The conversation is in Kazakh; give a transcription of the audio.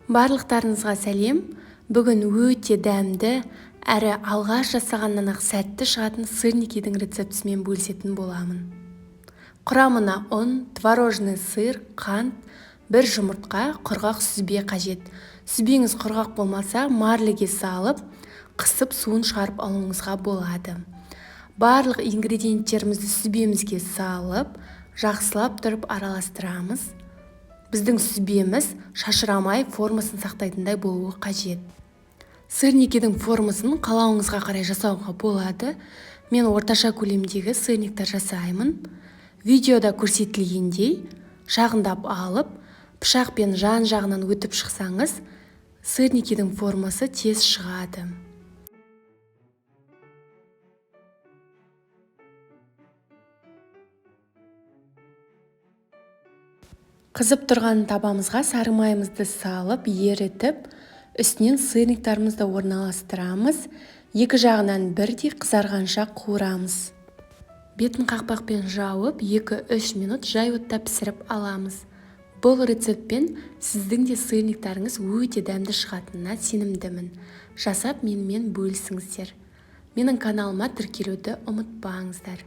Барлықтарыңызға сәлем. Бүгін өте дәмді, әрі алғаш жасағаннан-ақ сәтті шығатын сырникидің рецептісімен бөлісетін боламын. Құрамына ұн, творожный сыр, қант, бір жұмыртқа, құрғақ сүзбе қажет. Сүзбеңіз құрғақ болмаса, марлеге салып, қысып суын шығарып алуыңызға болады. Барлық ингредиенттерімізді сүзбемізге салып, жақсылап тұрып араластырамыз. Біздің сүзбеміз шашырамай формасын сақтайтындай болуы қажет. Сырникидің формасын қалауыңызға қарай жасауға болады. Мен орташа көлемдегі сырниктер жасаймын. Видеода көрсетілгендей жағындап алып, пышақпен жан-жағынан өтіп шықсаңыз, сырникидің формасы тез шығады. Қызып тұрған табамызға сары майымызды салып, ерітіп, үстінен сырниктарымызды орналастырамыз. Екі жағынан бірдей қызарғанша қуырамыз. Бетін қақпақпен жауып, 2-3 минут жай отта пісіріп аламыз. Бұл рецептпен сіздің де сырниктарыңыз өте дәмді шығатынына сенімдімін. Жасап менімен бөлісіңіздер. Менің каналыма тіркелуді ұмытпаңыздар.